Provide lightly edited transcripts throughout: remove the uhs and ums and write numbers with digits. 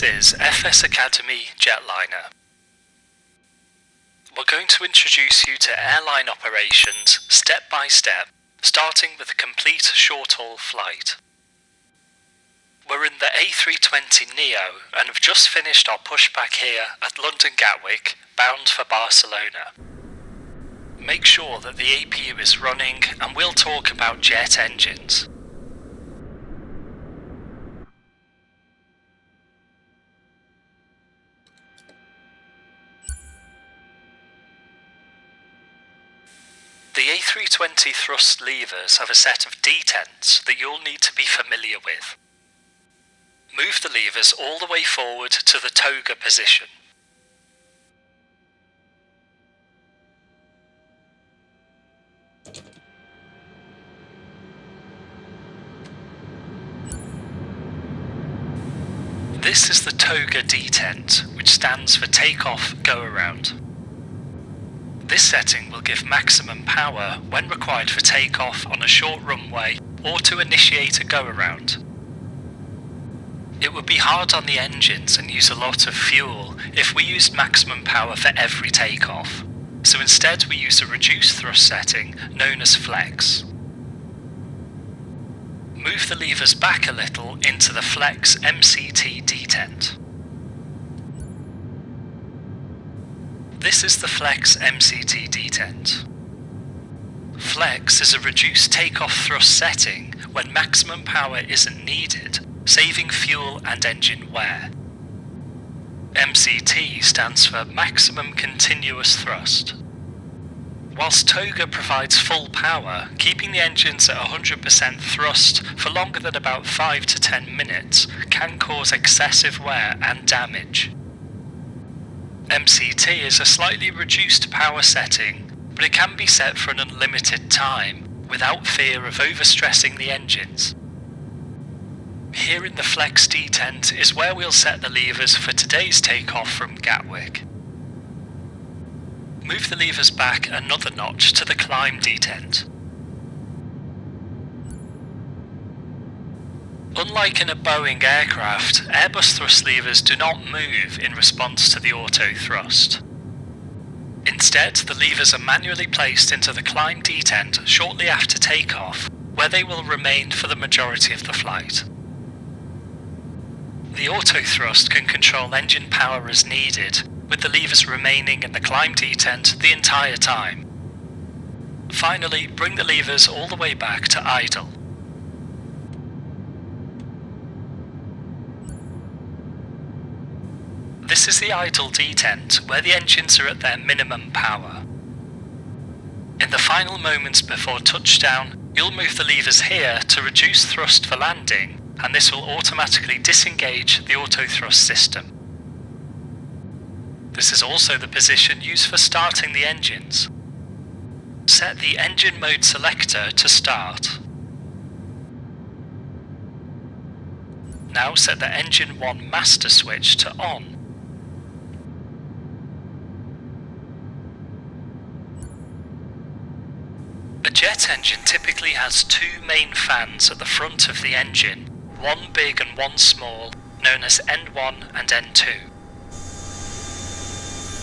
This is FS Academy Jetliner. We're going to introduce you to airline operations step by step, starting with a complete short-haul flight. We're in the A320neo and have just finished our pushback here at London Gatwick, bound for Barcelona. Make sure that the APU is running and we'll talk about jet engines. The A320 thrust levers have a set of detents that you'll need to be familiar with. Move the levers all the way forward to the toga position. This is the toga detent, which stands for takeoff go around. This setting will give maximum power when required for takeoff on a short runway or to initiate a go-around. It would be hard on the engines and use a lot of fuel if we used maximum power for every takeoff, so instead we use a reduced thrust setting known as flex. Move the levers back a little into the flex MCT detent. This is the Flex MCT detent. Flex is a reduced takeoff thrust setting when maximum power isn't needed, saving fuel and engine wear. MCT stands for Maximum Continuous Thrust. Whilst toga provides full power, keeping the engines at 100% thrust for longer than about 5 to 10 minutes can cause excessive wear and damage. MCT is a slightly reduced power setting, but it can be set for an unlimited time, without fear of overstressing the engines. Here in the Flex detent is where we'll set the levers for today's takeoff from Gatwick. Move the levers back another notch to the Climb detent. Unlike in a Boeing aircraft, Airbus thrust levers do not move in response to the auto thrust. Instead, the levers are manually placed into the Climb detent shortly after takeoff, where they will remain for the majority of the flight. The auto thrust can control engine power as needed, with the levers remaining in the Climb detent the entire time. Finally, bring the levers all the way back to idle. This is the idle detent, where the engines are at their minimum power. In the final moments before touchdown, you'll move the levers here to reduce thrust for landing, and this will automatically disengage the auto thrust system. This is also the position used for starting the engines. Set the engine mode selector to start. Now set the engine 1 master switch to on. A jet engine typically has two main fans at the front of the engine, one big and one small, known as N1 and N2.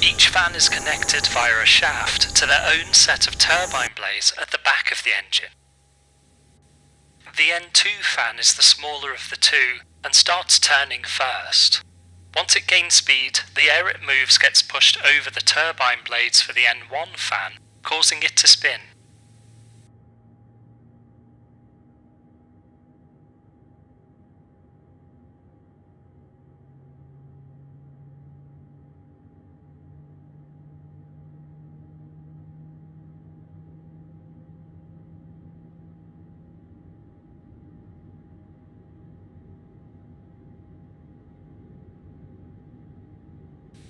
Each fan is connected via a shaft to their own set of turbine blades at the back of the engine. The N2 fan is the smaller of the two and starts turning first. Once it gains speed, the air it moves gets pushed over the turbine blades for the N1 fan, causing it to spin.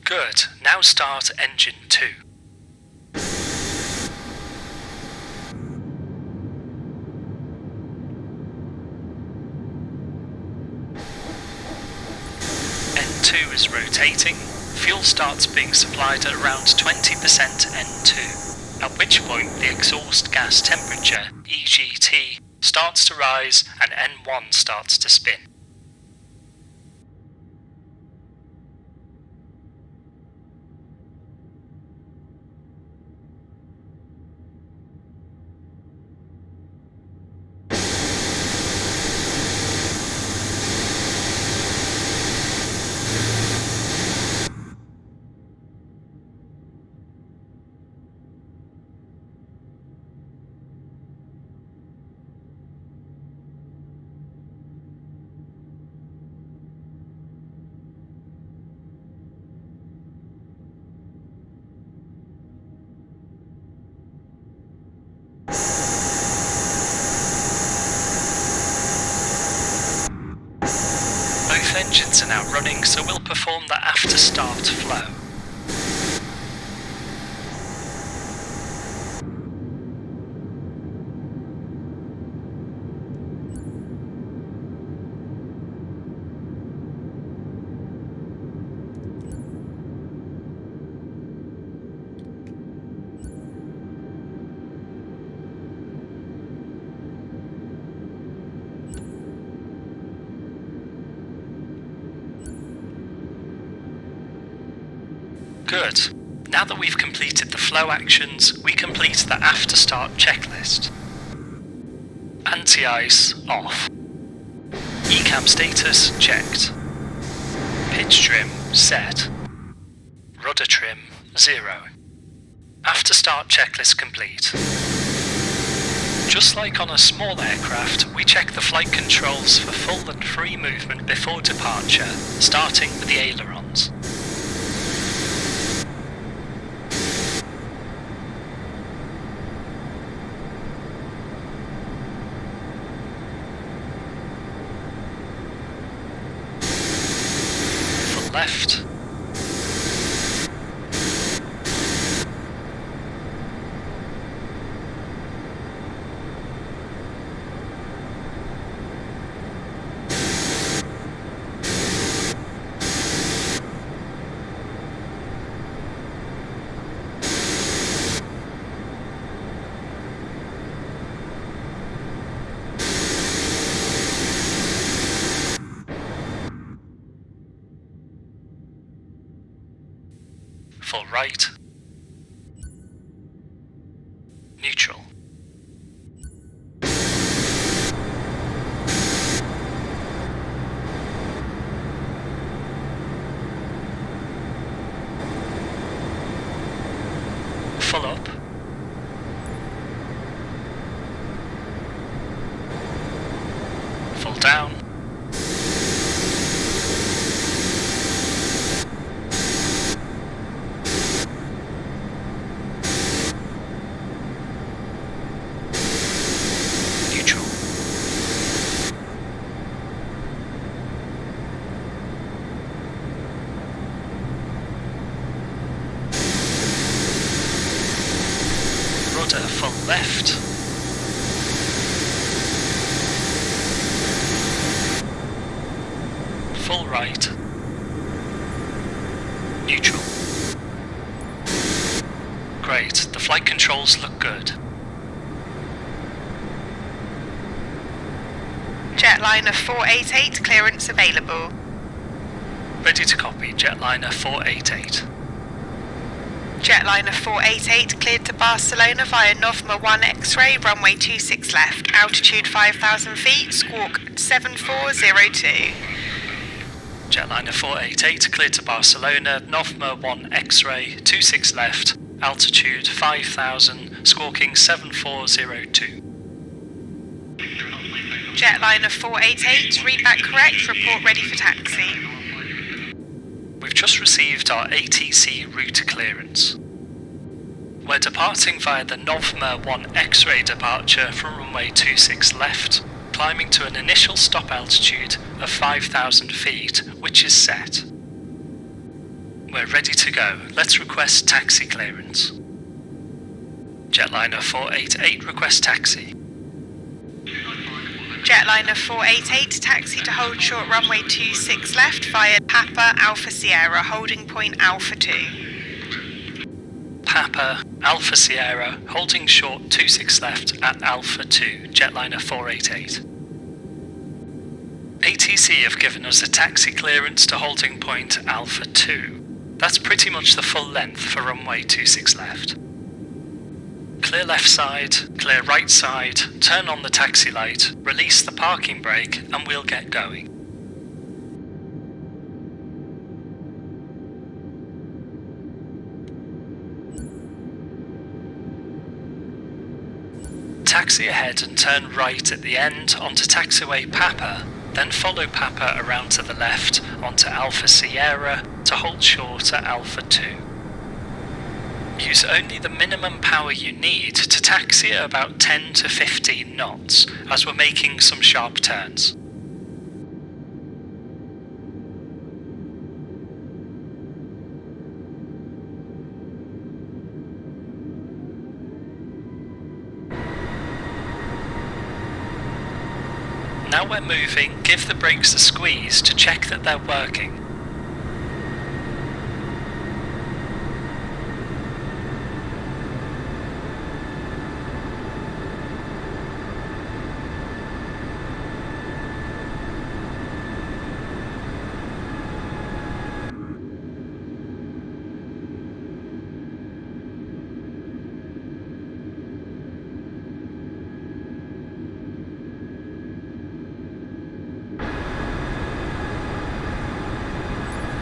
Good, now start engine 2. N2 is rotating, fuel starts being supplied at around 20% N2, at which point the exhaust gas temperature, EGT, starts to rise and N1 starts to spin. engines are now running, so we'll perform the after start flow. Good. Now that we've completed the flow actions, we complete the after start checklist. Anti-ice off. ECAM status checked. Pitch trim set. Rudder trim 0. After start checklist complete. Just like on a small aircraft, we check the flight controls for full and free movement before departure, starting with the ailerons. Left. Full right. Neutral. Full up. Full down. Rudder full left. Full right. Neutral. Great, the flight controls look good. Jetliner 488, clearance available. Ready to copy, Jetliner 488. Jetliner 488 cleared to Barcelona via Novma 1 X-ray, runway 26 left, altitude 5,000 feet, squawk 7402. Jetliner 488 cleared to Barcelona, Novma 1 X-ray, 26 left, altitude 5,000, squawking 7402. Jetliner 488, read back correct, report ready for taxi. We've just received our ATC route clearance. We're departing via the Novma 1 X-ray departure from runway 26 left, climbing to an initial stop altitude of 5,000 feet, which is set. We're ready to go. Let's request taxi clearance. Jetliner 488 request taxi. Jetliner 488, taxi to hold short runway 26 left via Papa Alpha Sierra, holding point Alpha 2. Papa Alpha Sierra, holding short 26 left at Alpha 2, Jetliner 488. ATC have given us a taxi clearance to holding point Alpha 2. That's pretty much the full length for runway 26 left. Clear left side, clear right side, turn on the taxi light, release the parking brake, and we'll get going. Taxi ahead and turn right at the end onto taxiway Papa, then follow Papa around to the left onto Alpha Sierra to hold short at Alpha 2. Use only the minimum power you need to taxi at about 10 to 15 knots, as we're making some sharp turns. Now we're moving, give the brakes a squeeze to check that they're working.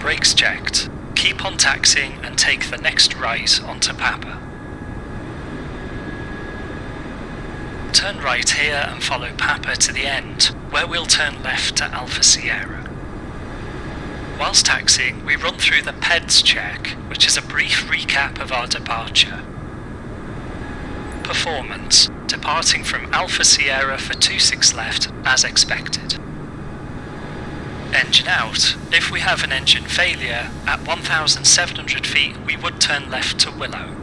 Brakes checked. Keep on taxiing and take the next right onto Papa. Turn right here and follow Papa to the end, where we'll turn left to Alpha Sierra. Whilst taxiing, we run through the PEDS check, which is a brief recap of our departure. Performance, departing from Alpha Sierra for 26 left as expected. Engine out. If we have an engine failure, at 1,700 feet we would turn left to Willow.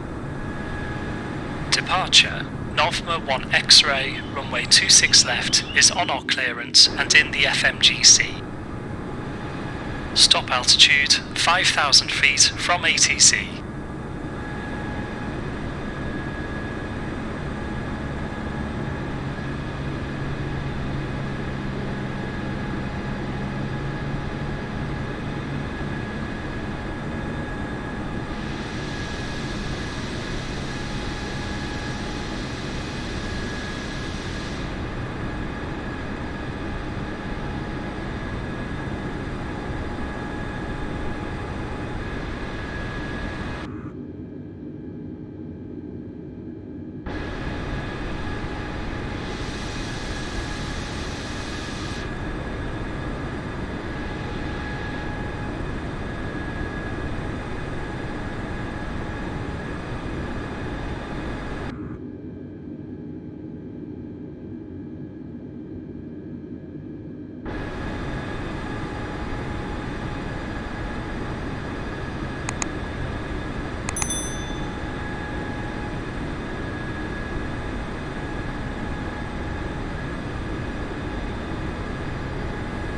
Departure. Novma 1 X-ray, runway 26 left, is on our clearance and in the FMGC. Stop altitude, 5,000 feet from ATC.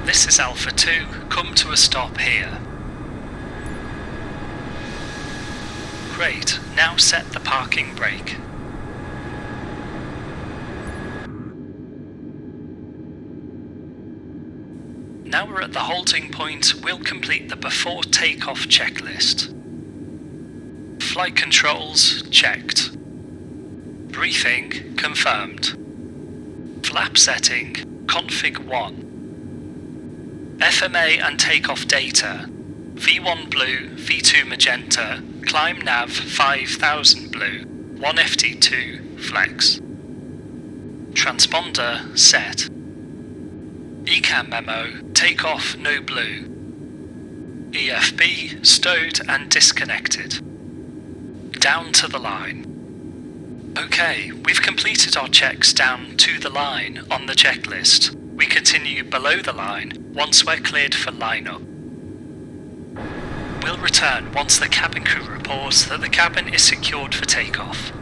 This is Alpha 2, come to a stop here. Great, now set the parking brake. Now we're at the holding point, we'll complete the before takeoff checklist. Flight controls checked. Briefing confirmed. Flap setting config 1. FMA and takeoff data, V1 blue, V2 magenta, climb nav 5000 blue, 1 FT2 flex. Transponder set. ECAM memo, takeoff no blue. EFB stowed and disconnected. Down to the line. Okay, we've completed our checks down to the line on the checklist. We continue below the line once we're cleared for line-up. We'll return once the cabin crew reports that the cabin is secured for takeoff.